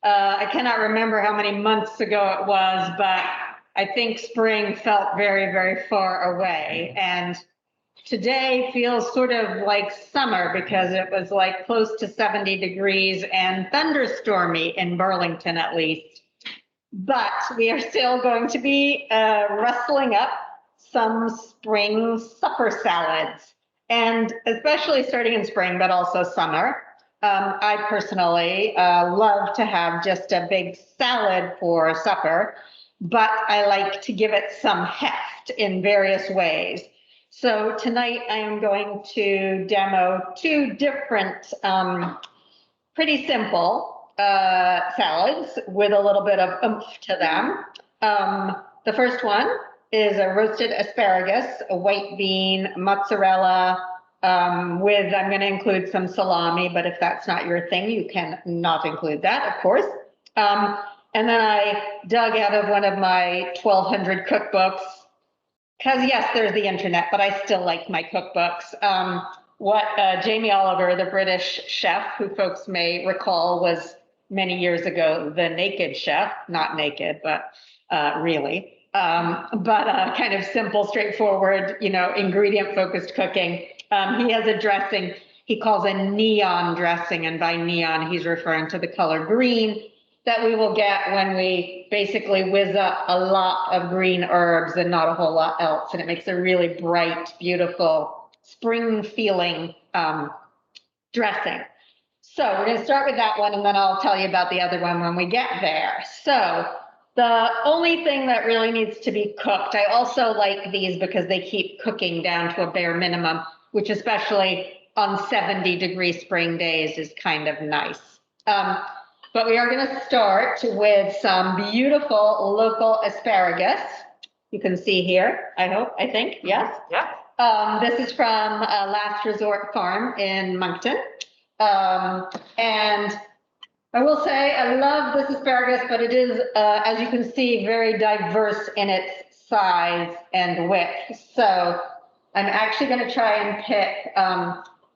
I cannot remember how many months ago it was, but I think spring felt very, very far away. And today feels sort of like summer because it was like close to 70 degrees and thunderstormy in Burlington at least. But we are still going to be rustling up some spring supper salads, and especially starting in spring, but also summer. I personally love to have just a big salad for supper, but I like to give it some heft in various ways. So tonight I am going to demo two different, pretty simple salads with a little bit of oomph to them. The first one is a roasted asparagus, a white bean, mozzarella, I'm going to include some salami, but if that's not your thing, you can not include that, of course. And then I dug out of one of my 1,200 cookbooks, because yes, there's the internet, but I still like my cookbooks. What Jamie Oliver, the British chef, who folks may recall was many years ago the naked chef, not naked, but really. Kind of simple, straightforward, ingredient focused cooking. He has a dressing he calls a neon dressing, and by neon, he's referring to the color green that we will get when we basically whiz up a lot of green herbs and not a whole lot else. And it makes a really bright, beautiful, spring feeling dressing. So we're going to start with that one, and then I'll tell you about the other one when we get there. So the only thing that really needs to be cooked, I also like these because they keep cooking down to a bare minimum, which especially on 70-degree spring days is kind of nice. But we are going to start with some beautiful local asparagus. You can see here, I think, yes? Yeah. This is from Last Resort Farm in Moncton. And I will say I love this asparagus, but it is, as you can see, very diverse in its size and width. So I'm actually going to try and pick,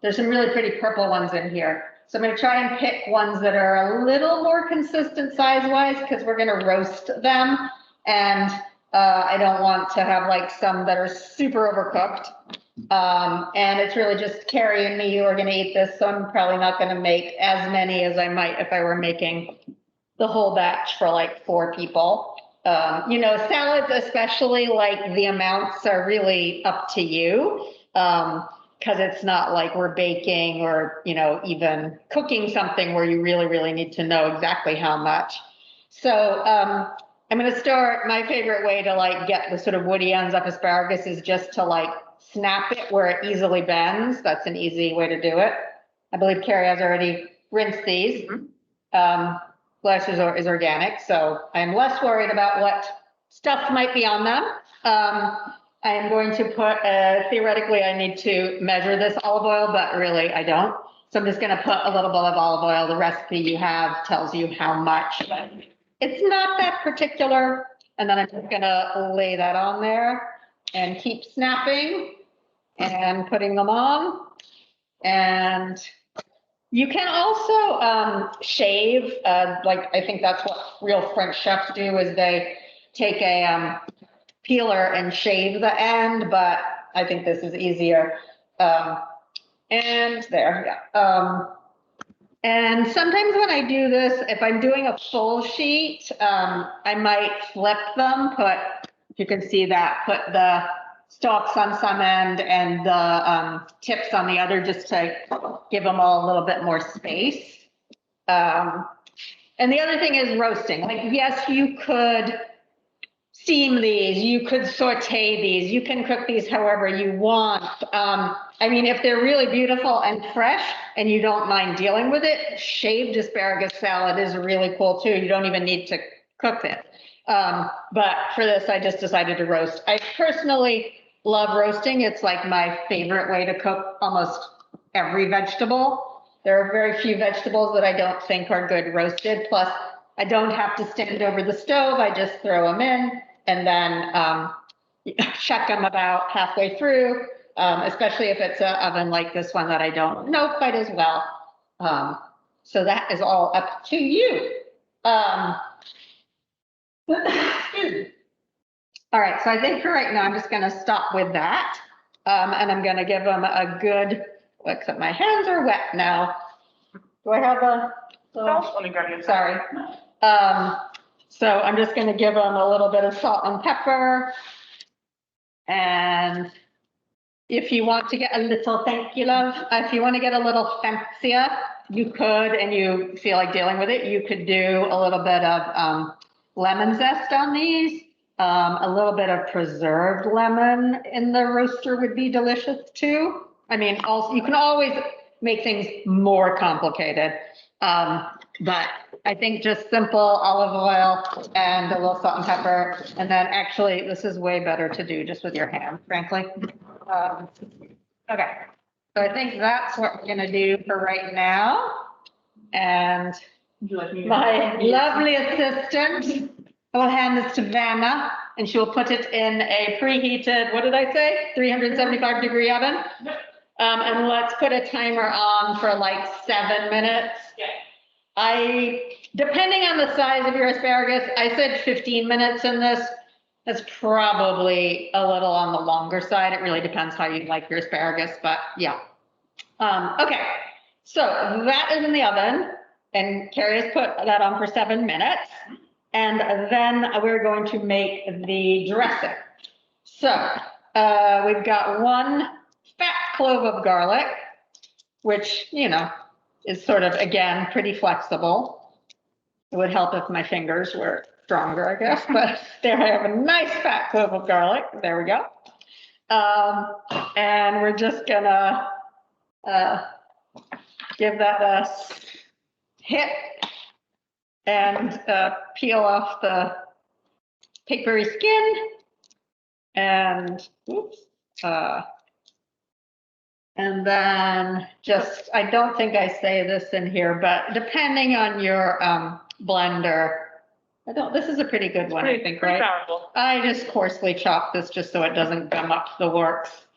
there's some really pretty purple ones in here. So I'm going to try and pick ones that are a little more consistent size-wise because we're going to roast them. And I don't want to have like some that are super overcooked. And it's really just Carrie and me who are going to eat this. So I'm probably not going to make as many as I might if I were making the whole batch for like 4 people. Salads, especially, like the amounts are really up to you. Because it's not like we're baking or, even cooking something where you really, really need to know exactly how much. So I'm going to start, my favorite way to like get the sort of woody ends of asparagus is just to like snap it where it easily bends. That's an easy way to do it. I believe Carrie has already rinsed these. Flesh is organic, so I'm less worried about what stuff might be on them. I am going to put, theoretically, I need to measure this olive oil, but really I don't. So I'm just going to put a little bit of olive oil. The recipe you have tells you how much, but it's not that particular. And then I'm just going to lay that on there and keep snapping and putting them on. And you can also shave, like I think that's what real French chefs do, is they take a peeler and shave the end, but I think this is easier. And there, yeah. And sometimes when I do this, if I'm doing a full sheet, I might flip them, if you can see that, put the stalks on some end and the tips on the other, just to give them all a little bit more space. And the other thing is roasting. Like, yes, you could steam these, you could saute these, you can cook these however you want. I mean, if they're really beautiful and fresh and you don't mind dealing with it, shaved asparagus salad is really cool too. You don't even need to cook it. But for this, I just decided to roast. I personally love roasting. It's like my favorite way to cook almost every vegetable. There are very few vegetables that I don't think are good roasted. Plus, I don't have to stand over the stove. I just throw them in and then check them about halfway through, especially if it's an oven like this one that I don't know quite as well. So that is all up to you. All right, so I think for right now, I'm just gonna stop with that. And I'm gonna give them a good, except my hands are wet now. Do I have a? Let me grab you. Sorry. So I'm just gonna give them a little bit of salt and pepper. And if you want to get a little, thank you, love. If you want to get a little fancier, you could, and you feel like dealing with it, you could do a little bit of lemon zest on these. A little bit of preserved lemon in the roaster would be delicious too. I mean, also, you can always make things more complicated. But I think just simple olive oil and a little salt and pepper. And then actually, this is way better to do just with your hand, frankly. Okay, so I think that's what we're gonna do for right now. And my lovely assistant, I will hand this to Vanna, and she will put it in a preheated, what did I say? 375-degree oven. And let's put a timer on for like 7 minutes. Yeah. Depending on the size of your asparagus, I said 15 minutes in this. That's probably a little on the longer side. It really depends how you like your asparagus, but yeah. Okay, so that is in the oven, and Carrie has put that on for 7 minutes. And then we're going to make the dressing. So we've got 1 fat clove of garlic, which, you know, is sort of, again, pretty flexible. It would help if my fingers were stronger, I guess, but there I have a nice fat clove of garlic. There we go. And we're just gonna give that a hit and peel off the papery skin. And oops. And then just, I don't think I say this in here, but depending on your blender, this is a pretty good one, I think, right? Powerful. I just coarsely chop this just so it doesn't gum up the works.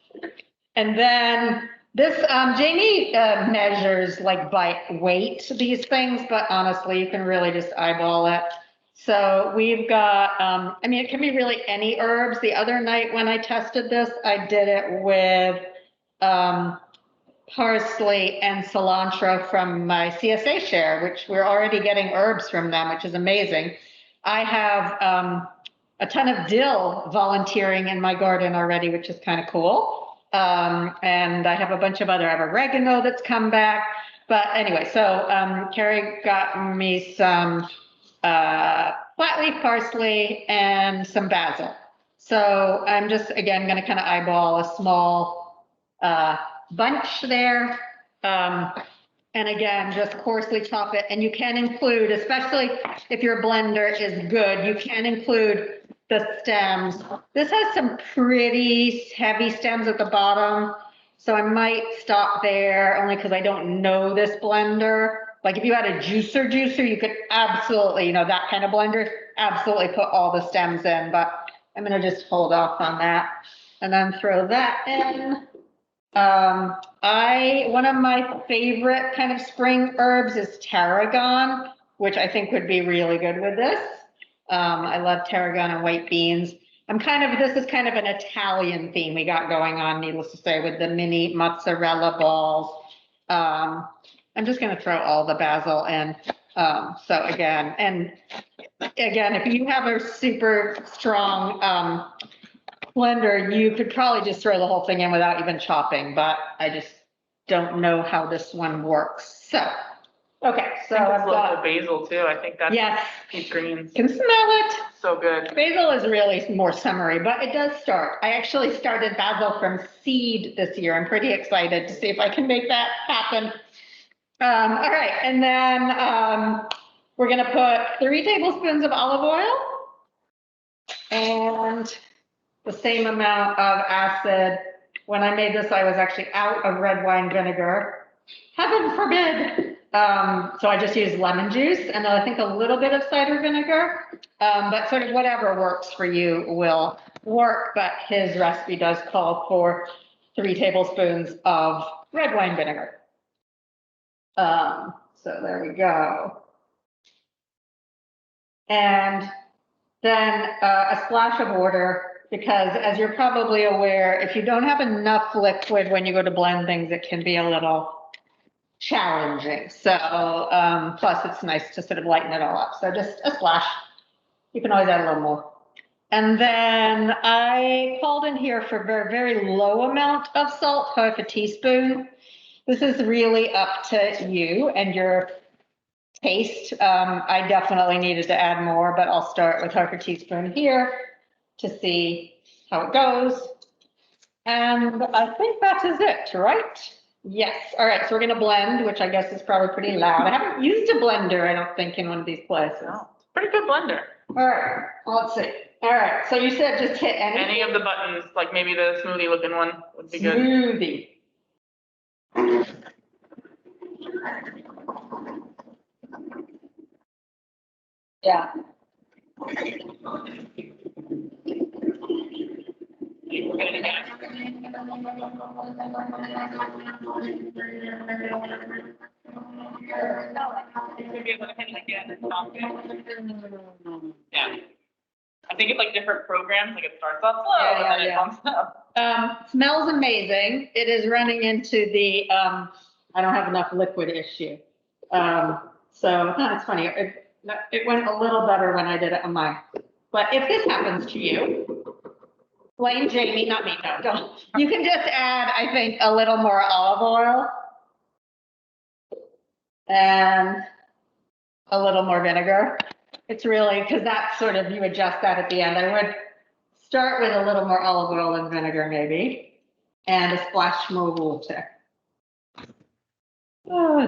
And then this, Jamie measures like by weight these things, but honestly, you can really just eyeball it. So we've got, I mean, it can be really any herbs. The other night when I tested this, I did it with parsley and cilantro from my CSA share, which we're already getting herbs from them, which is amazing. I have a ton of dill volunteering in my garden already, which is kind of cool. And I have a bunch of other, I have oregano that's come back. But anyway, so Carrie got me some flat leaf parsley and some basil. So I'm just, again, going to kind of eyeball a small bunch there. And again, just coarsely chop it. And you can include, especially if your blender is good, you can include the stems. This has some pretty heavy stems at the bottom. So I might stop there only because I don't know this blender. Like if you had a juicer, you could absolutely, you know, that kind of blender, absolutely put all the stems in, but I'm going to just hold off on that and then throw that in. One of my favorite kind of spring herbs is tarragon, which I think would be really good with this. I love tarragon and white beans. This is kind of an Italian theme we got going on, needless to say, with the mini mozzarella balls. I'm just going to throw all the basil in. So again, if you have a super strong blender, you could probably just throw the whole thing in without even chopping, but I just don't know how this one works. So, okay, so I've got basil too. I think that's, yes, peach greens. Can smell it. So good. Basil is really more summery, but it does start. I actually started basil from seed this year. I'm pretty excited to see if I can make that happen. All right, and then we're gonna put 3 tablespoons of olive oil and the same amount of acid. When I made this, I was actually out of red wine vinegar. Heaven forbid. So I just used lemon juice and I think a little bit of cider vinegar, but sort of whatever works for you will work. But his recipe does call for 3 tablespoons of red wine vinegar. So there we go. And then a splash of water, because as you're probably aware, if you don't have enough liquid when you go to blend things, it can be a little challenging. So, plus it's nice to sort of lighten it all up. So just a splash. You can always add a little more. And then I called in here for a very, very low amount of salt, half a teaspoon. This is really up to you and your taste. I definitely needed to add more, but I'll start with half a teaspoon here to see how it goes. And I think that is it, right? Yes. All right. So we're going to blend, which I guess is probably pretty loud. I haven't used a blender, I don't think, in one of these places. No, pretty good blender. All right. Well, let's see. All right. So you said just hit Any of the buttons, like maybe the smoothie looking one would be good. Smoothie. Yeah. Yeah. I think it's like different programs, like it starts off slow Yeah, and then it bumps up. Smells amazing. It is running into the, I don't have enough liquid issue. So no, it's funny. It went a little better when I did it on mine. But if this happens to you, blame Jamie, not me, no, don't. You can just add, I think, a little more olive oil and a little more vinegar. It's really, because that's sort of, you adjust that at the end. I would start with a little more olive oil and vinegar maybe, and a splash more water. Oh,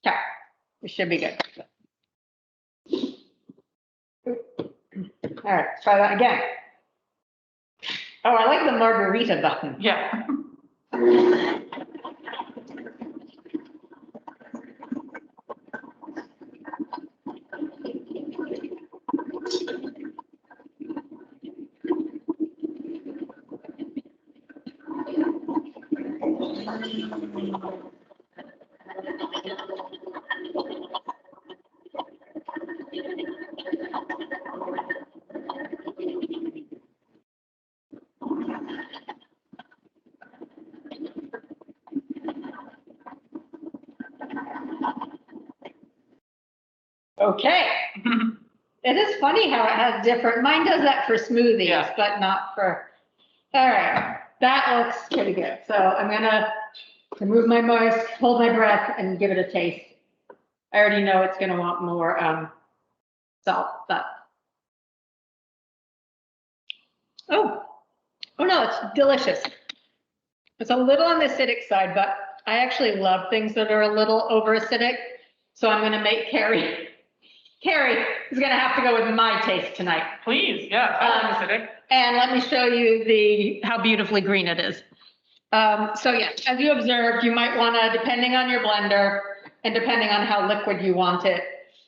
Okay, we should be good. All right, let's try that again. Oh, I like the margarita button. Yeah. Okay. It is funny how it has different, mine does that for smoothies, Yeah. but not for, all right, that looks pretty good. So I'm gonna remove my mask, hold my breath, and give it a taste. I already know it's gonna want more salt, but. Oh no, it's delicious. It's a little on the acidic side, but I actually love things that are a little over acidic. So I'm gonna make Carrie is gonna have to go with my taste tonight. Please, yeah, I like acidic. And let me show you how beautifully green it is. So yeah, as you observed, you might wanna, depending on your blender and depending on how liquid you want it,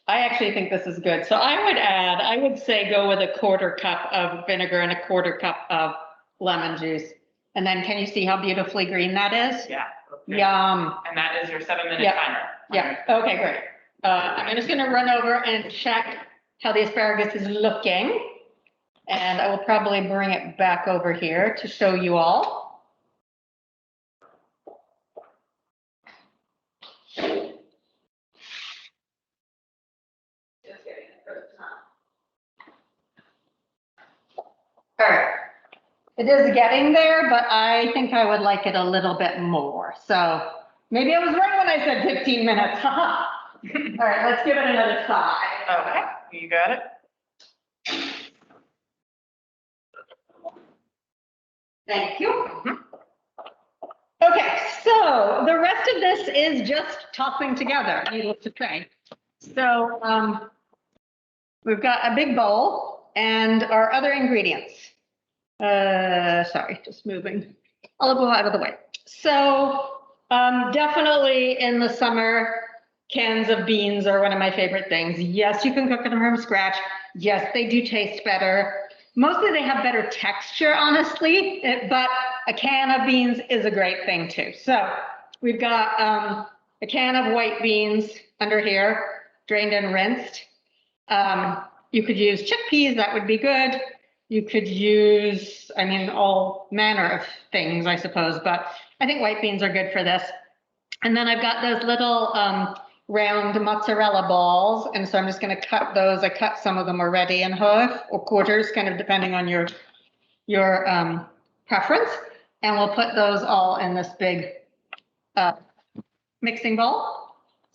I actually think this is good. So I would say go with a 1/4 cup of vinegar and a 1/4 cup of lemon juice. And then can you see how beautifully green that is? Yeah. Okay. Yum. And that is your 7-minute Yeah. timer. Yeah, okay, great. I'm just gonna run over and check how the asparagus is looking. And I will probably bring it back over here to show you all. All right. It is getting there, but I think I would like it a little bit more. So maybe I was right when I said 15 minutes. All right, let's give it another try. Okay, you got it. Thank you. Okay, so the rest of this is just tossing together, needless to say. So we've got a big bowl and our other ingredients. Sorry, just moving olive oil out of the way. So definitely in the summer, cans of beans are one of my favorite things. Yes, you can cook them from scratch. Yes, they do taste better. Mostly they have better texture, honestly, but a can of beans is a great thing too. So we've got a can of white beans under here. drained and rinsed. You could use chickpeas, that would be good. You could use, I mean, all manner of things, I suppose, but I think white beans are good for this. And then I've got those little round mozzarella balls, and so I'm just going to cut those. I cut some of them already in half or quarters, kind of depending on your preference. And we'll put those all in this big mixing bowl.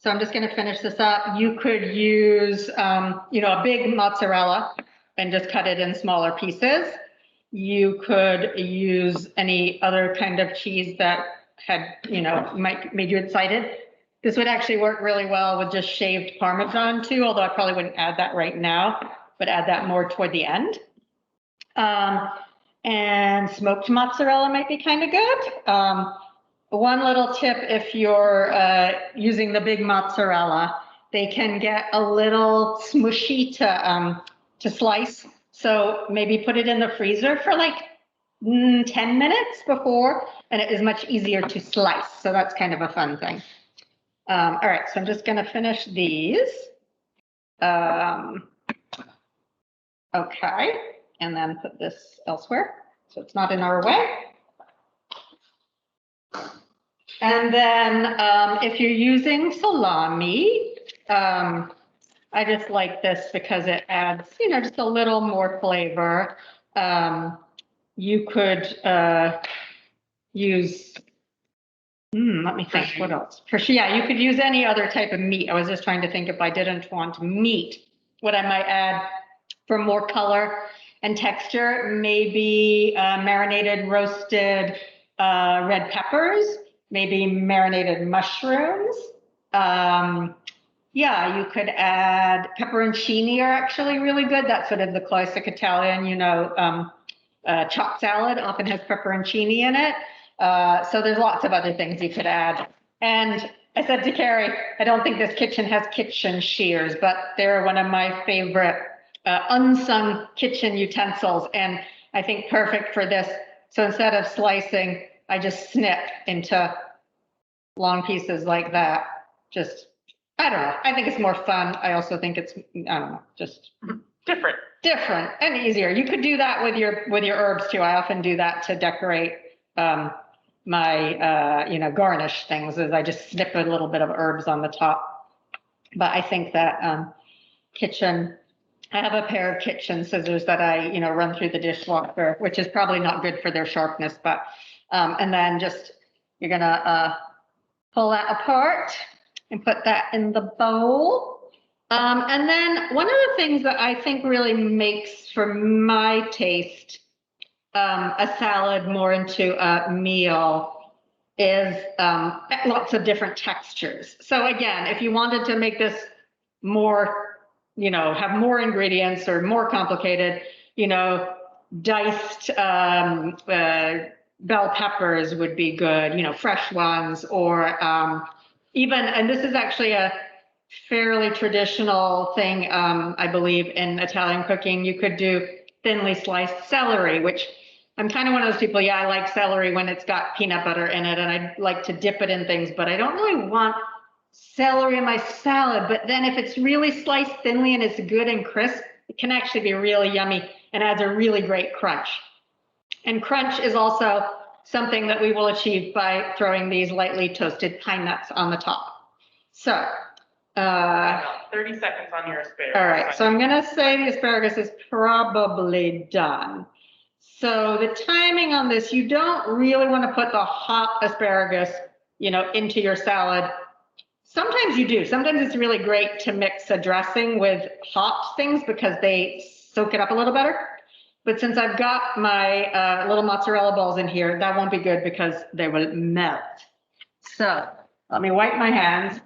So I'm just going to finish this up. You could use, a big mozzarella and just cut it in smaller pieces. You could use any other kind of cheese that had, made you excited. This would actually work really well with just shaved Parmesan too, although I probably wouldn't add that right now, but add that more toward the end. And smoked mozzarella might be kind of good. One little tip, if you're using the big mozzarella, they can get a little smushy to slice. So maybe put it in the freezer for like 10 minutes before, and it is much easier to slice. So that's kind of a fun thing. All right, so I'm just going to finish these. Okay, and then put this elsewhere so it's not in our way. And then if you're using salami, I just like this because it adds, just a little more flavor. You could use, let me think, what else? Yeah, you could use any other type of meat. I was just trying to think if I didn't want meat, what I might add for more color and texture, maybe marinated roasted red peppers, maybe marinated mushrooms. Yeah, you could add pepperoncini are actually really good. That's sort of the classic Italian, chopped salad often has pepperoncini in it. So there's lots of other things you could add. And I said to Carrie, I don't think this kitchen has kitchen shears, but they're one of my favorite unsung kitchen utensils. And I think perfect for this. So instead of slicing, I just snip into long pieces like that. Just, I don't know. I think it's more fun. I also think it's, I don't know, just different and easier. You could do that with your herbs too. I often do that to decorate my garnish things, is I just snip a little bit of herbs on the top. But I think that I have a pair of kitchen scissors that I run through the dishwasher, which is probably not good for their sharpness, but and then just you're gonna pull that apart and put that in the bowl. And then one of the things that I think really makes, for my taste, a salad more into a meal is lots of different textures. So again, if you wanted to make this more, have more ingredients or more complicated, diced bell peppers would be good, fresh ones, or even, and this is actually a fairly traditional thing, I believe, in Italian cooking. You could do thinly sliced celery, which I'm kind of one of those people, I like celery when it's got peanut butter in it, and I like to dip it in things, but I don't really want celery in my salad. But then if it's really sliced thinly and it's good and crisp, it can actually be really yummy and adds a really great crunch. And crunch is also something that we will achieve by throwing these lightly toasted pine nuts on the top. So 30 seconds on your asparagus. All right, so I'm gonna say the asparagus is probably done. So the timing on this, you don't really want to put the hot asparagus, into your salad. Sometimes you do. Sometimes it's really great to mix a dressing with hot things because they soak it up a little better. But since I've got my little mozzarella balls in here, that won't be good because they will melt. So let me wipe my hands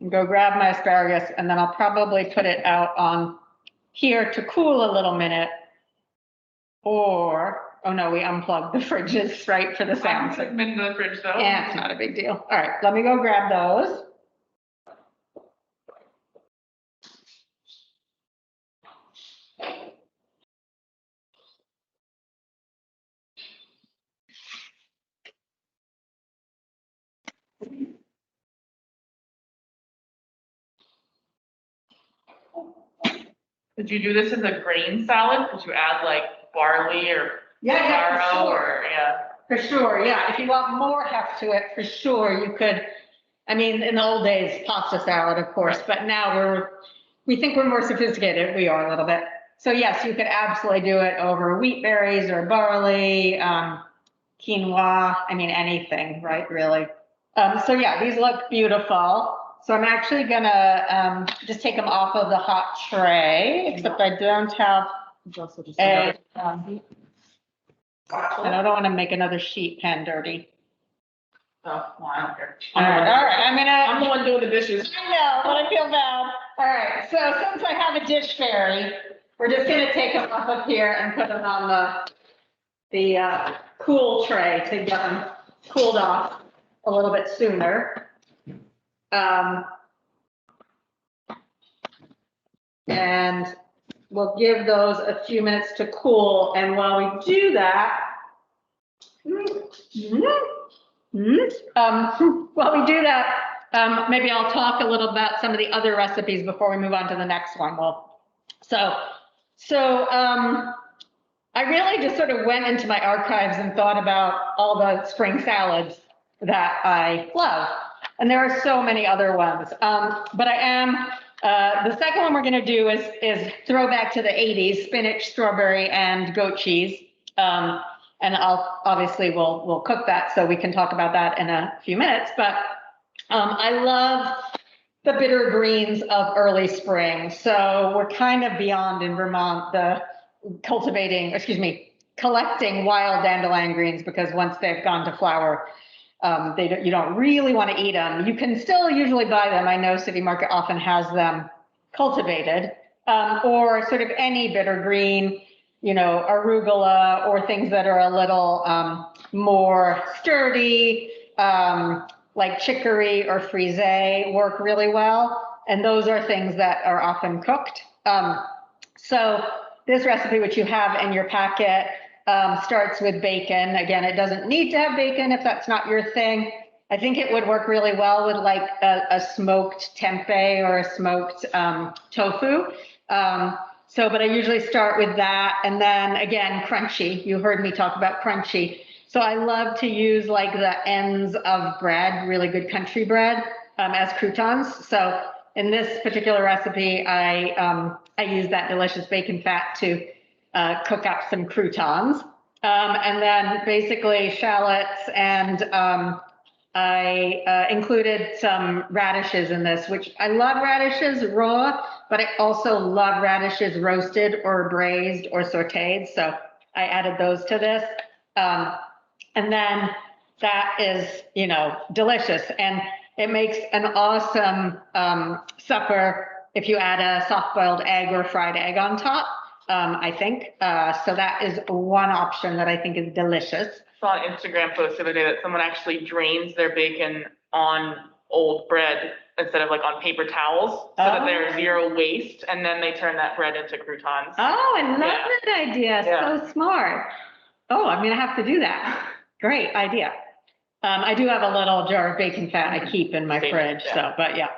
and go grab my asparagus, and then I'll probably put it out on here to cool a little minute. Or, oh no, we unplugged the fridges, right, for the sound. I've been in the fridge though. Yeah, it's not a big deal. All right, let me go grab those. Did you do this as a grain salad? Did you add like barley or Yeah, for farro sure. or, yeah? For sure, yeah. If you want more heft to it, for sure, you could. I mean, in the old days, pasta salad, of course, but now we think we're more sophisticated. We are a little bit. So yes, you could absolutely do it over wheat berries or barley, quinoa. I mean, anything, right? Really. So yeah, these look beautiful. So I'm actually gonna just take them off of the hot tray, except I don't have a. And I don't want to make another sheet pan dirty. Oh, well, I don't care. All right. I'm the one doing the dishes. I know, but I feel bad. All right, so since I have a dish fairy, we're just gonna take them off of here and put them on the cool tray to get them cooled off a little bit sooner. And we'll give those a few minutes to cool, and while we do that, while we do that, maybe I'll talk a little about some of the other recipes before we move on to the next one. Well, I really just sort of went into my archives and thought about all the spring salads that I love. And there are so many other ones. But I am, the second one we're going to do is throwback to the 80s, spinach, strawberry, and goat cheese. And we'll cook that so we can talk about that in a few minutes. But I love the bitter greens of early spring. So we're kind of beyond in Vermont the collecting wild dandelion greens, because once they've gone to flower, you don't really want to eat them. You can still usually buy them. I know City Market often has them cultivated, or sort of any bitter green, arugula, or things that are a little more sturdy, like chicory or frisee work really well. And those are things that are often cooked. So this recipe, which you have in your packet, starts with bacon. Again, it doesn't need to have bacon if that's not your thing. I think it would work really well with like a smoked tempeh or a smoked tofu. But I usually start with that. And then again, crunchy. You heard me talk about crunchy. So I love to use like the ends of bread, really good country bread, as croutons. So in this particular recipe, I use that delicious bacon fat to cook up some croutons. And then basically shallots, and I included some radishes in this, which I love radishes raw, but I also love radishes roasted or braised or sauteed. So I added those to this. And then that is, delicious. And it makes an awesome supper if you add a soft-boiled egg or fried egg on top, I think. So that is one option that I think is delicious. I saw an Instagram post the other day that someone actually drains their bacon on old bread instead of like on paper towels, so that there's zero waste, and then they turn that bread into croutons. Oh, I love that idea. Yeah. So smart. Oh, I have to do that. Great idea. I do have a little jar of bacon fat I keep in my fridge. Yeah. So, but yeah.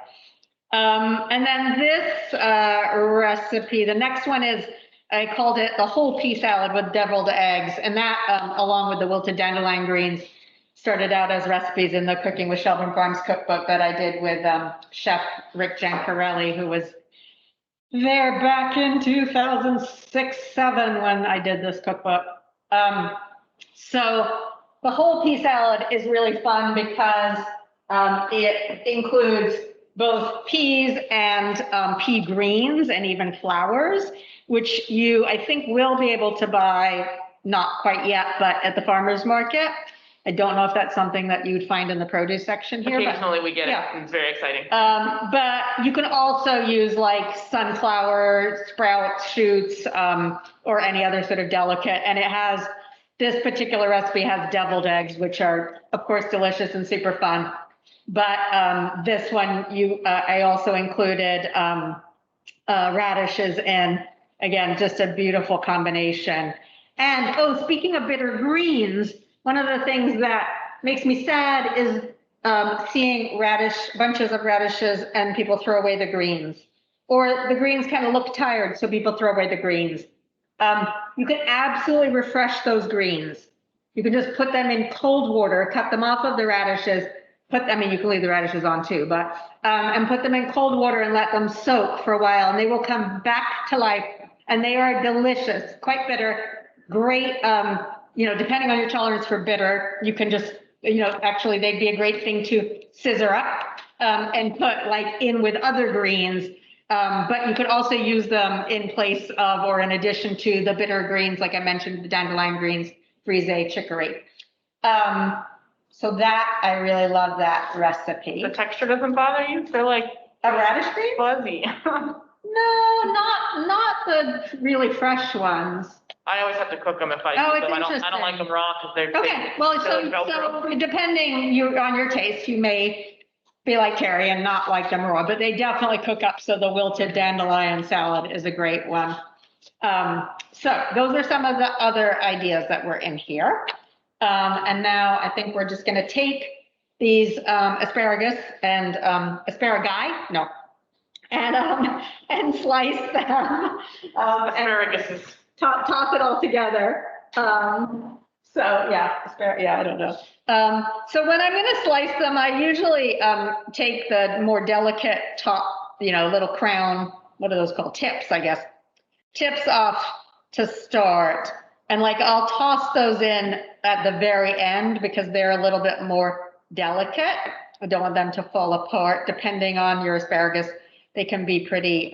And then this recipe, the next one is, I called it the whole pea salad with deviled eggs. And that, along with the wilted dandelion greens, started out as recipes in the Cooking with Shelburne Farms cookbook that I did with Chef Rick Giancarelli, who was there back in 2006-07 when I did this cookbook. So the whole pea salad is really fun because it includes both peas and pea greens and even flowers, which you, I think, will be able to buy, not quite yet, but at the farmer's market. I don't know if that's something that you'd find in the produce section here. Occasionally we get it. It's very exciting. But you can also use like sunflower sprouts, shoots, or any other sort of delicate. And it has, this particular recipe has deviled eggs, which are, of course, delicious and super fun. But this one, I also included radishes in. Again, just a beautiful combination. And, speaking of bitter greens, one of the things that makes me sad is seeing bunches of radishes and people throw away the greens. or the greens kind of look tired, so people throw away the greens. You can absolutely refresh those greens. You can just put them in cold water, cut them off of the radishes, I mean, you can leave the radishes on too, but, and put them in cold water and let them soak for a while, and they will come back to life, and they are delicious, quite bitter, great, depending on your tolerance for bitter, you can just, actually they'd be a great thing to scissor up, and put like in with other greens. But you could also use them in place of, or in addition to the bitter greens, like I mentioned, the dandelion greens, frisee, chicory. So that, I really love that recipe. The texture doesn't bother you? They're like a radish green? Fuzzy. No, not the really fresh ones. I always have to cook them if I use them. I don't like them raw because they're okay. Well, so depending on your taste, you may be like Terry and not like them raw, but they definitely cook up. So the wilted dandelion salad is a great one. So those are some of the other ideas that were in here. And now I think we're just going to take these asparagus and asparagus, no, and slice them. Asparagus. Toss it all together. So yeah, I don't know. So when I'm going to slice them, I usually take the more delicate top, little crown, what are those called? Tips, I guess. Tips off to start. And like I'll toss those in at the very end because they're a little bit more delicate. I don't want them to fall apart. Depending on your asparagus, they can be pretty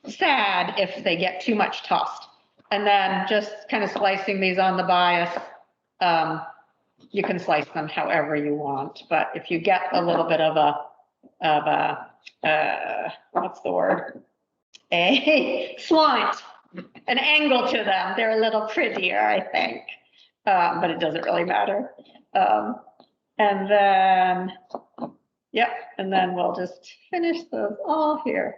sad if they get too much tossed. And then just kind of slicing these on the bias, you can slice them however you want. But if you get a little bit of a what's the word? A slant, an angle to them, they're a little prettier, I think. But it doesn't really matter. And then, yep, and then we'll just finish those all here.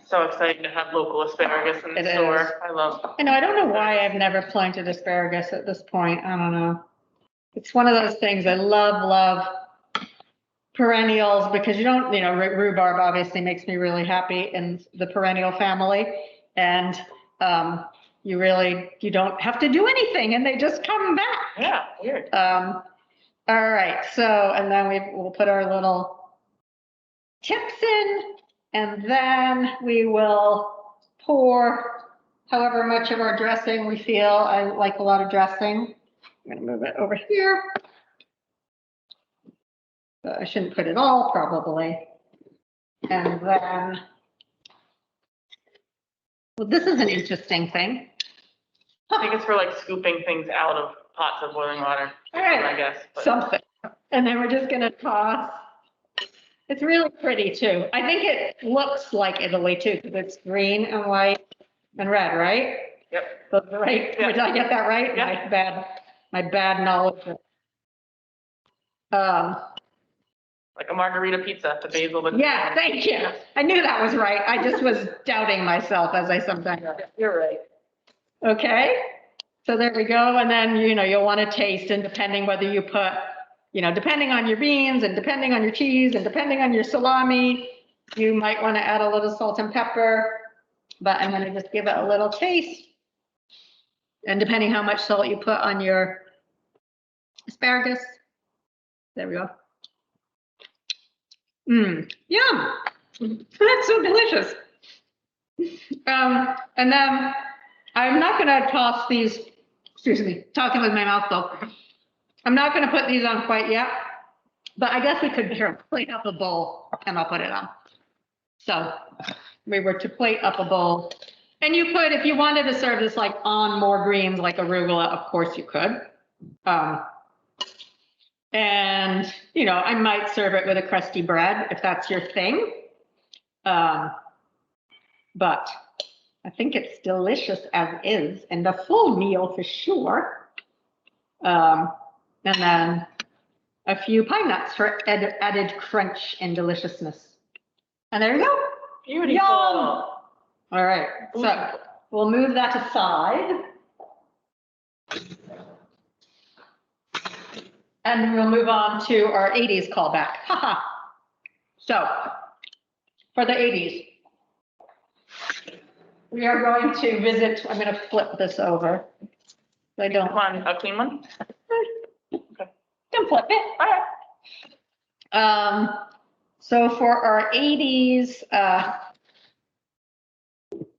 So exciting to have local asparagus in the store. I know, I don't know why I've never planted asparagus at this point. I don't know. It's one of those things I love perennials because you don't, rhubarb obviously makes me really happy in the perennial family. And you don't have to do anything and they just come back. Yeah, weird. All right, so, and then we'll put our little tips in and then we will pour however much of our dressing we feel. I like a lot of dressing. I'm going to move it over here. I shouldn't put it all, probably. And then, well, this is an interesting thing. I think it's for like scooping things out of pots of boiling water. All right, I guess. But. Something. And then we're just going to toss. It's really pretty too. I think it looks like Italy too, because it's green and white and red, right? Yep. Those are right. Yep. Did I get that right? Yep. My bad knowledge. Like a margarita pizza, the basil. Yeah, thank you. I knew that was right. I just was doubting myself as I sometimes. You're right. Okay, so there we go. And then, you'll want to taste, and depending whether you put, depending on your beans and depending on your cheese and depending on your salami, you might want to add a little salt and pepper, but I'm going to just give it a little taste. And depending how much salt you put on your asparagus, there we go. Yum. That's so delicious. And then I'm not going to toss these, excuse me, talking with my mouth full. I'm not going to put these on quite yet, but I guess we could plate up a bowl and I'll put it on. So we were to plate up a bowl. And you could, if you wanted to serve this like on more greens, like arugula, of course you could. And, I might serve it with a crusty bread if that's your thing. But I think it's delicious as is and a full meal for sure. And then a few pine nuts for added crunch and deliciousness. And there you go. Beautiful. Yum. All right, so we'll move that aside. And we'll move on to our 80s callback. Haha. So for the 80s, we are going to visit, I'm going to flip this over. I don't want a clean one. Can flip it. All right. So for our 80s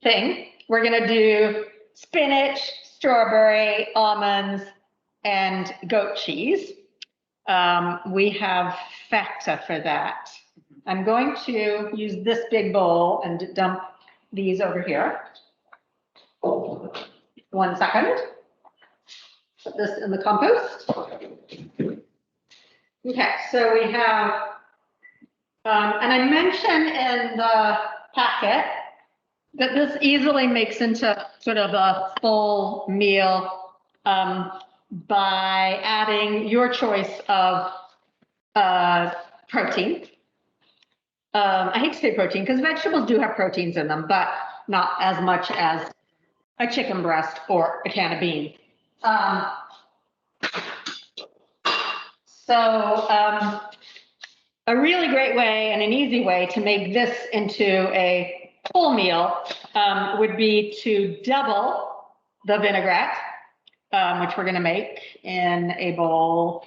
thing, we're going to do spinach, strawberry, almonds, and goat cheese. We have feta for that. I'm going to use this big bowl and dump these over here. 1 second. Put this in the compost. Okay, so we have, and I mentioned in the packet that this easily makes into sort of a full meal by adding your choice of protein. I hate to say protein because vegetables do have proteins in them, but not as much as a chicken breast or a can of beans. A really great way and an easy way to make this into a full meal would be to double the vinaigrette, which we're going to make in a bowl.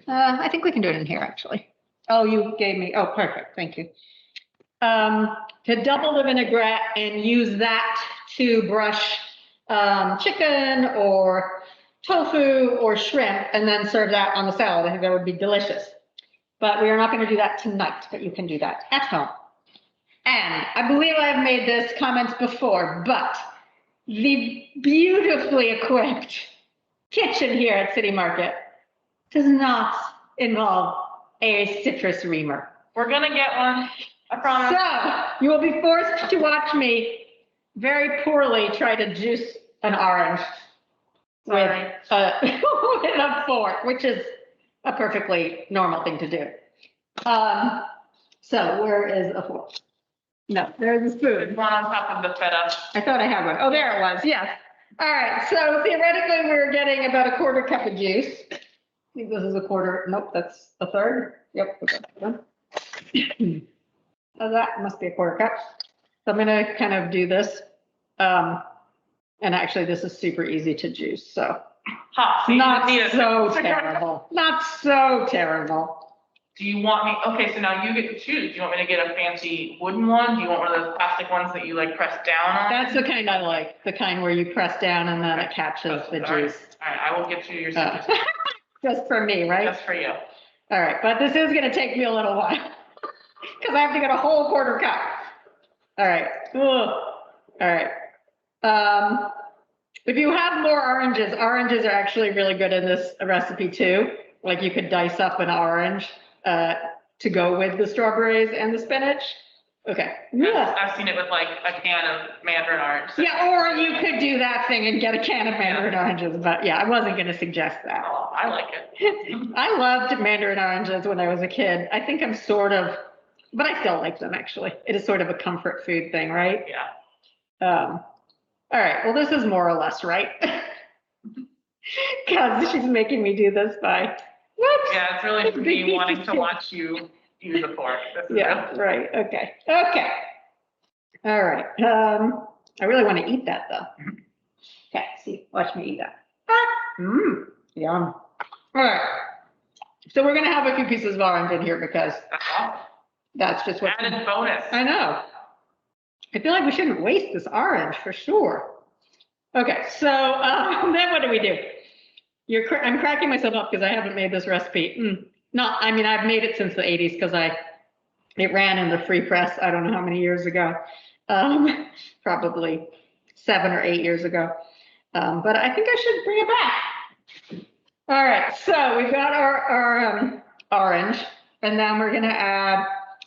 I think we can do it in here, actually. Oh, you gave me, oh, perfect, thank you. To double the vinaigrette and use that to brush chicken or tofu or shrimp and then serve that on the salad. I think that would be delicious. But we are not going to do that tonight, but you can do that at home. And I believe I've made this comment before, but the beautifully equipped kitchen here at City Market does not involve a citrus reamer. We're going to get one, I promise. So you will be forced to watch me very poorly try to juice an orange with a fork, which is a perfectly normal thing to do. So where is a fork? No, there's a spoon. One on top of the feta. I thought I had one. Oh, there it was. Yes. All right. So theoretically, we're getting about a 1/4 cup of juice. I think this is a 1/4. Nope, that's a 1/3. Yep. Oh, that must be a 1/4 cup. So I'm going to kind of do this. And actually, this is super easy to juice. So not so terrible. Not so terrible. Do you want me, okay, so now you get to choose. Do you want me to get a fancy wooden one? Do you want one of those plastic ones that you like press down on? That's the kind I like, the kind where you press down and then it catches the juice. All right, I will get you your scissors. Just for me, right? Just for you. All right, but this is gonna take me a little while because I have to get a whole 1/4 cup. All right. All right. If you have more oranges are actually really good in this recipe too. Like you could dice up an orange to go with the strawberries and the spinach. Okay. Yeah. I've seen it with like a can of mandarin orange. Yeah, or you could do that thing and get a can of mandarin oranges, but yeah, I wasn't gonna suggest that. Oh, I like it. I loved mandarin oranges when I was a kid. I think I'm sort of, but I still like them actually. It is sort of a comfort food thing, right? Yeah. All right, well, this is more or less right. Because she's making me do this by, whoops. Yeah, it's really me wanting to watch you use a fork. Yeah, right, okay, okay. All right, I really want to eat that though. Okay, see, watch me eat that. Yum. All right, so we're gonna have a few pieces of orange in here because that's just what. Added bonus. I know. I feel like we shouldn't waste this orange for sure. Okay, so then what do we do? I'm cracking myself up because I haven't made this recipe. I mean, I've made it since the 80s because it ran in the free press. I don't know how many years ago, probably 7 or 8 years ago. But I think I should bring it back. All right, so we've got our orange, and then we're gonna add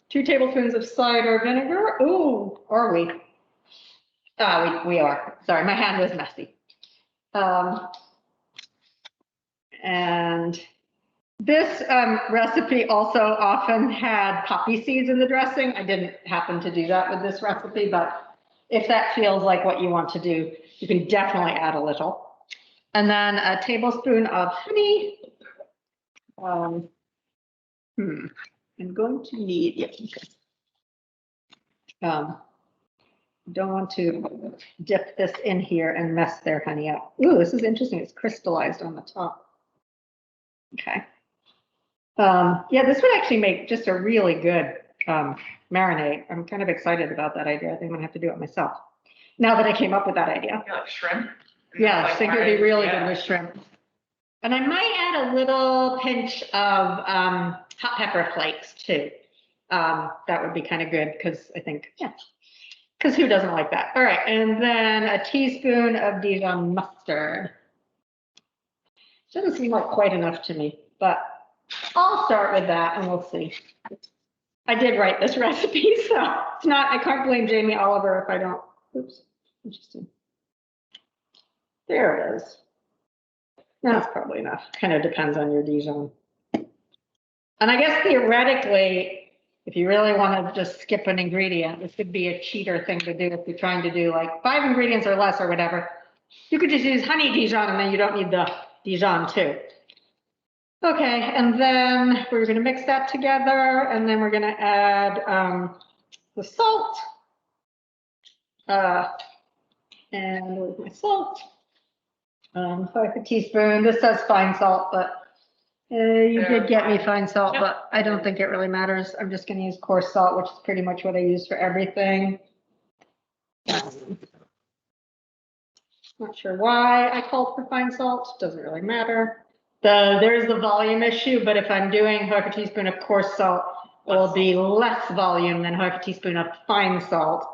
2 tablespoons of cider vinegar. Ooh, are we? We are. Sorry, my hand was messy. And this recipe also often had poppy seeds in the dressing. I didn't happen to do that with this recipe, but if that feels like what you want to do, you can definitely add a little. And then a tablespoon of honey. Um, I'm going to need, yeah, okay. Don't want to dip this in here and mess their honey up. Ooh, this is interesting. It's crystallized on the top. Okay. Yeah, this would actually make just a really good marinade. I'm kind of excited about that idea. I think I'm gonna have to do it myself. Now that I came up with that idea. Yeah, like shrimp. Yeah, I think it would be really yeah. good with shrimp. And I might add a little pinch of hot pepper flakes too. That would be kind of good because I think, yeah, because who doesn't like that? All right, and then a teaspoon of Dijon mustard. Doesn't seem like quite enough to me, but I'll start with that and we'll see. I did write this recipe, so it's not, I can't blame Jamie Oliver if I don't. Oops, interesting. There it is. That's probably enough. Kind of depends on your Dijon. And I guess theoretically, if you really want to just skip an ingredient, this could be a cheater thing to do if you're trying to do like 5 ingredients or less or whatever. You could just use honey Dijon and then you don't need the Dijon too. Okay, and then we're going to mix that together and then we're going to add the salt. And with my salt, half a teaspoon. This says fine salt, but you did get me fine salt, but I don't think it really matters. I'm just going to use coarse salt, which is pretty much what I use for everything. Not sure why I called for fine salt. Doesn't really matter. There's the volume issue, but if I'm doing half a teaspoon of coarse salt, it will be less volume than half a teaspoon of fine salt.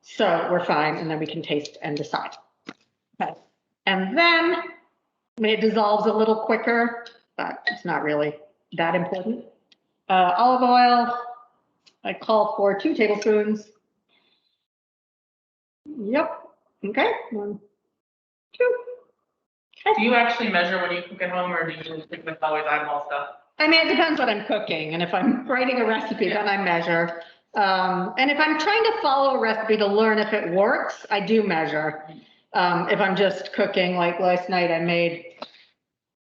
So we're fine, and then we can taste and decide. Okay. And then it dissolves a little quicker, but it's not really that important. Olive oil, I call for 2 tablespoons. Yep. Okay. 1, 2. Okay. Do you actually measure when you cook at home, or do you just think with always eyeball stuff? I mean, it depends what I'm cooking, and if I'm writing a recipe, then I measure. And if I'm trying to follow a recipe to learn if it works, I do measure. If I'm just cooking, like last night I made,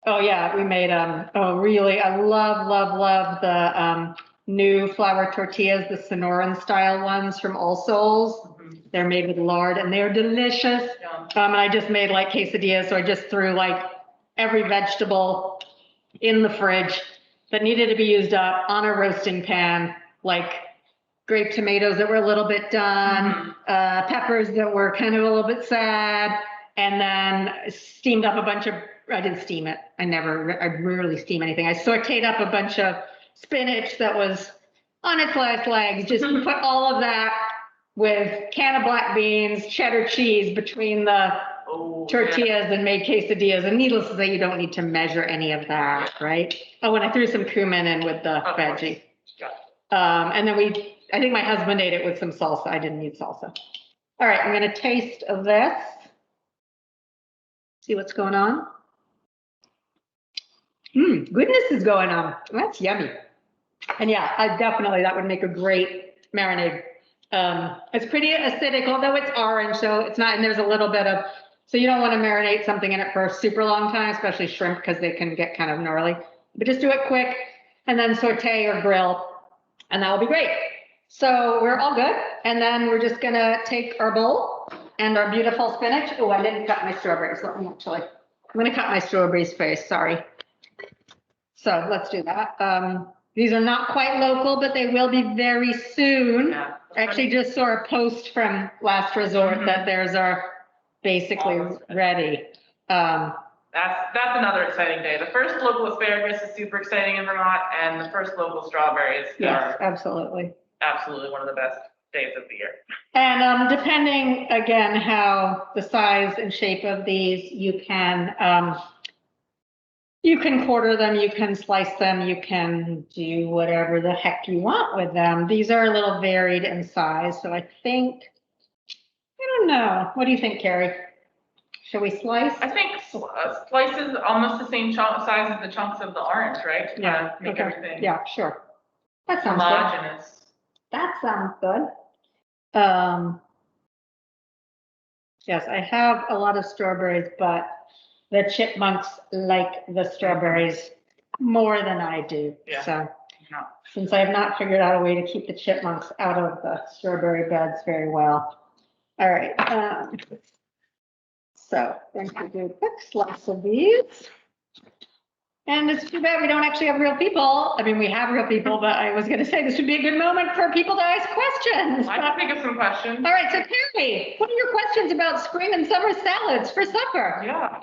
oh yeah, we made, oh really, I love the new flour tortillas, the Sonoran style ones from All Souls. They're made with lard and they're delicious. And I just made like quesadillas, so I just threw like every vegetable in the fridge that needed to be used up on a roasting pan, like grape tomatoes that were a little bit done, peppers that were kind of a little bit sad, and then steamed up a bunch of, I didn't steam it. I rarely steam anything. I sauteed up a bunch of spinach that was on its last legs, just put all of that with can of black beans, cheddar cheese between the tortillas and made quesadillas. And needless to say, you don't need to measure any of that, right? Oh, and I threw some cumin in with the veggie. And then I think my husband ate it with some salsa. I didn't need salsa. All right, I'm gonna taste of this. See what's going on. Goodness is going on. That's yummy. And yeah, that would make a great marinade. It's pretty acidic, although it's orange, so it's not, and there's a little bit of, so you don't want to marinate something in it for a super long time, especially shrimp, because they can get kind of gnarly. But just do it quick and then saute or grill, and that will be great. So we're all good. And then we're just gonna take our bowl and our beautiful spinach. Oh, I didn't cut my strawberries. Let me actually, I'm gonna cut my strawberries first, sorry. So let's do that. These are not quite local, but they will be very soon. Yeah. I actually just saw a post from Last Resort that theirs are basically ready. That's another exciting day. The first local asparagus is super exciting in Vermont, and the first local strawberries are absolutely one of the best days of the year. And depending again how the size and shape of these, you can quarter them, you can slice them, you can do whatever the heck you want with them. These are a little varied in size, so I think, I don't know. What do you think, Carrie? Should we slice? I think slices almost the same size as the chunks of the orange, right? Yeah. Make everything. Yeah, sure. That sounds homogeneous. Good. That sounds good. Yes, I have a lot of strawberries, but the chipmunks like the strawberries more than I do. Yeah. So No. since I have not figured out a way to keep the chipmunks out of the strawberry beds very well. All right. So I'm going to do a quick slice of these. And it's too bad we don't actually have real people. I mean, we have real people, but I was going to say this would be a good moment for people to ask questions. I can think of some questions. All right, so Carrie, what are your questions about spring and summer salads for supper? Yeah,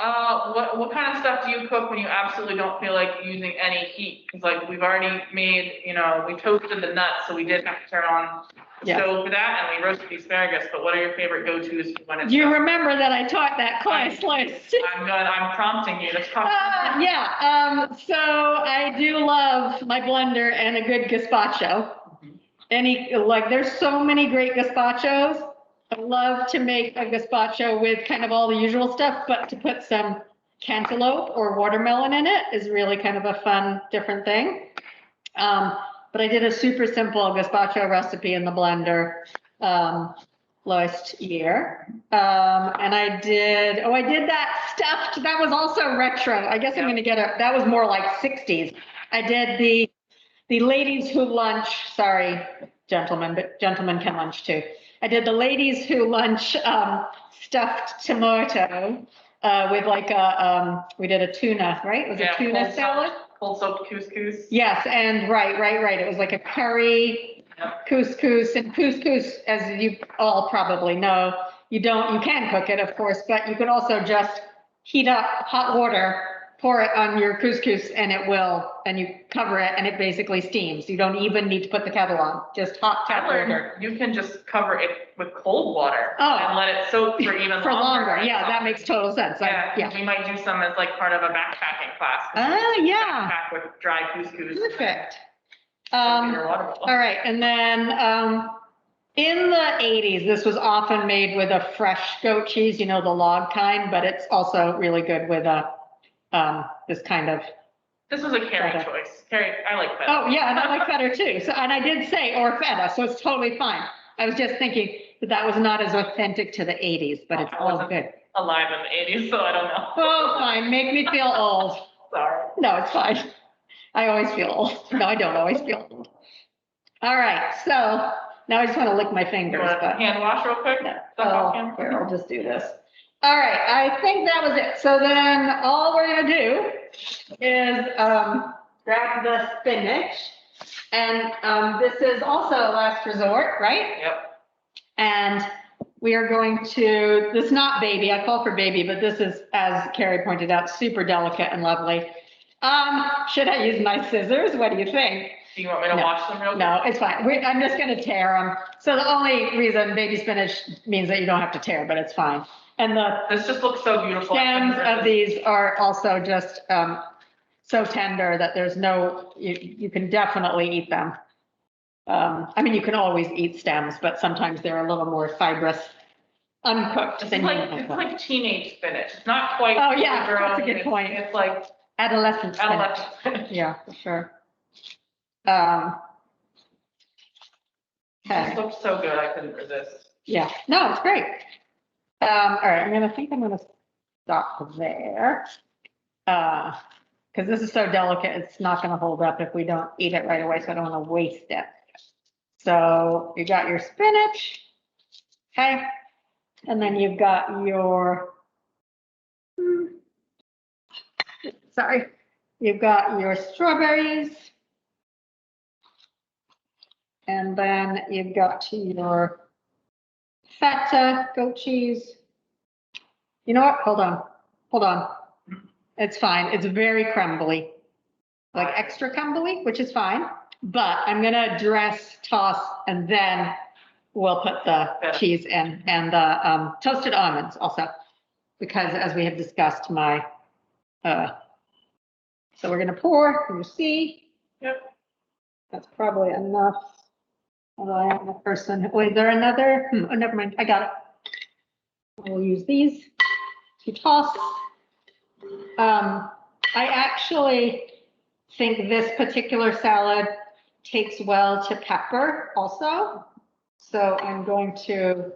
what kind of stuff do you cook when you absolutely don't feel like using any heat? Because like we've already made, we toasted the nuts, so we did have to turn on the stove for that, and we roasted the asparagus. But what are your favorite go-tos when it's? Do you remember that I taught that class list? I'm good. I'm prompting you to talk. So I do love my blender and a good gazpacho. There's so many great gazpachos. I love to make a gazpacho with kind of all the usual stuff, but to put some cantaloupe or watermelon in it is really kind of a fun, different thing. But I did a super simple gazpacho recipe in the blender last year. And I did that stuffed, that was also retro. I guess I'm gonna that was more like 60s. I did the ladies who lunch, sorry, gentlemen, but gentlemen can lunch too. I did the ladies who lunch stuffed tomato with like we did a tuna, right? It was a tuna salad. Cold soaked couscous. Yes, and right. It was like a curry, couscous, and couscous, as you all probably know, you can cook it, of course, but you could also just heat up hot water, pour it on your couscous, and you cover it, and it basically steams. You don't even need to put the kettle on, just hot tap water. You can just cover it with cold water and let it soak for even longer. Yeah, that makes total sense. Yeah, we might do some as like part of a backpacking class. Yeah. Backpack with dry couscous. Perfect. All right, and then in the 80s, this was often made with a fresh goat cheese, the log kind, but it's also really good with this kind of. This was a Carrie choice. Carrie, I like feta. Oh yeah, and I like feta too. So, and I did say or feta, so it's totally fine. I was just thinking that was not as authentic to the 80s, but it's all good. Alive in the 80s, so I don't know. Oh, fine. Make me feel old. Sorry. No, it's fine. I always feel old. No, I don't always feel old. All right, so now I just want to lick my fingers. You want to hand wash real quick? No. Here, I'll just do this. All right, I think that was it. So then all we're gonna do is grab the spinach. And this is also a last resort, right? Yep. And we are going to, this is not baby, I call for baby, but this is, as Carrie pointed out, super delicate and lovely. Should I use my scissors? What do you think? Do you want me to wash them real quick? No, it's fine. I'm just gonna tear them. So the only reason baby spinach means that you don't have to tear, but it's fine. And this just looks so beautiful. Stems of these are also just so tender that there's you can definitely eat them. I mean, you can always eat stems, but sometimes they're a little more fibrous, uncooked. It's like teenage spinach. It's not quite. Oh yeah, that's a good point. It's like adolescent spinach. Yeah, for sure. This looks so good, I couldn't resist. Yeah, no, it's great. All right, I'm gonna stop there. Because this is so delicate, it's not gonna hold up if we don't eat it right away, so I don't wanna waste it. So you got your spinach, okay? And then you've got your, you've got your strawberries. And then you've got your feta, goat cheese. You know what? Hold on. It's fine. It's very crumbly, like extra crumbly, which is fine. But I'm gonna dress, toss, and then we'll put the cheese in and the toasted almonds also, because as we have discussed, so we're gonna pour. Can you see? Yep. That's probably enough. Although I am a person. Wait, is there another? Oh, never mind. I got it. We'll use these to toss. I actually think this particular salad takes well to pepper also. So I'm going to.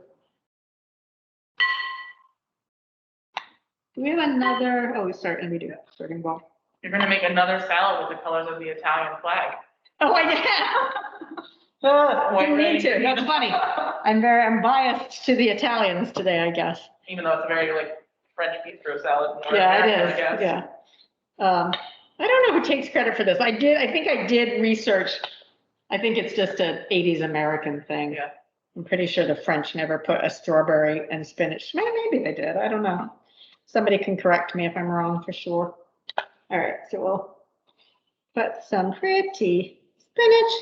Do we have another? Oh, we do have starting bowl. You're gonna make another salad with the colors of the Italian flag. Oh, I did. Didn't need to. That's funny. I'm biased to the Italians today, I guess. Even though it's a very like French bistro salad. Yeah, it is. Yeah. I don't know who takes credit for this. I think I did research. I think it's just an 80s American thing. Yeah. I'm pretty sure the French never put a strawberry and spinach. Maybe they did. I don't know. Somebody can correct me if I'm wrong for sure. All right, so we'll put some pretty spinach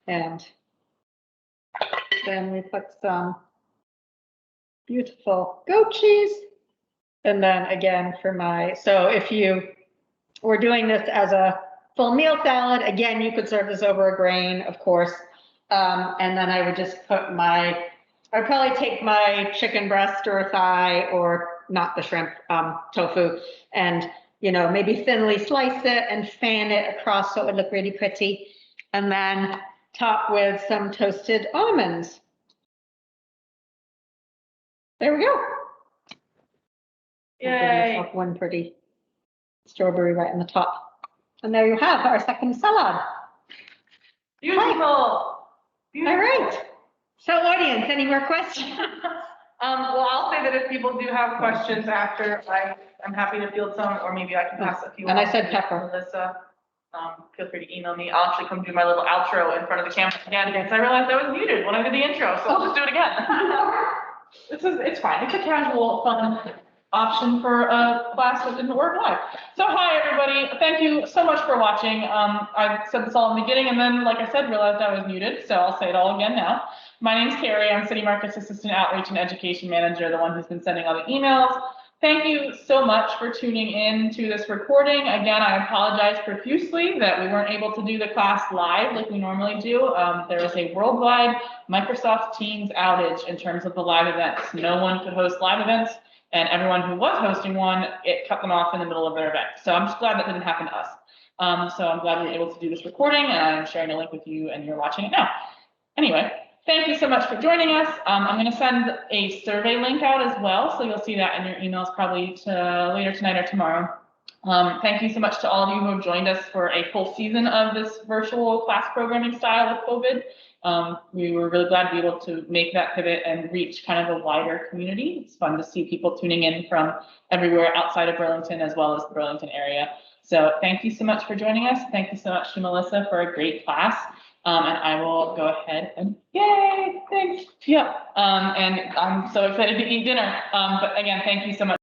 and then we put some beautiful goat cheese. And then again so if you were doing this as a full meal salad, again, you could serve this over a grain, of course. And then I would just put I'd probably take my chicken breast or thigh or not the shrimp, tofu, and, maybe thinly slice it and fan it across so it would look really pretty. And then top with some toasted almonds. There we go. Yay. One pretty strawberry right in the top. And there you have our second salad. Beautiful. All right. So audience, any more questions? Well, I'll say that if people do have questions after, I'm happy to field some, or maybe I can pass a few. And I on said to pepper. Melissa, feel free to email me. I'll actually come do my little outro in front of the camera again because I realized I was muted when I did the intro, so I'll just do it again. It's fine. It's a casual, fun option for a class that didn't work live. So hi, everybody. Thank you so much for watching. I said this all in the beginning, and then, like I said, realized I was muted, so I'll say it all again now. My name's Carrie. I'm City Markets Assistant Outreach and Education Manager, the one who's been sending all the emails. Thank you so much for tuning in to this recording. Again, I apologize profusely that we weren't able to do the class live like we normally do. There was a worldwide Microsoft Teams outage in terms of the live events. No one could host live events, and everyone who was hosting one, it cut them off in the middle of their event. So I'm just glad that didn't happen to us. So I'm glad we were able to do this recording, and I'm sharing a link with you, and you're watching it now. Anyway. Thank you so much for joining us. I'm going to send a survey link out as well, so you'll see that in your emails probably later tonight or tomorrow. Thank you so much to all of you who have joined us for a full season of this virtual class programming style with COVID. We were really glad to be able to make that pivot and reach kind of a wider community. It's fun to see people tuning in from everywhere outside of Burlington as well as the Burlington area. So thank you so much for joining us. Thank you so much to Melissa for a great class. And I will go ahead and yay, thanks. Yeah. And I'm so excited to eat dinner. But again, thank you so much.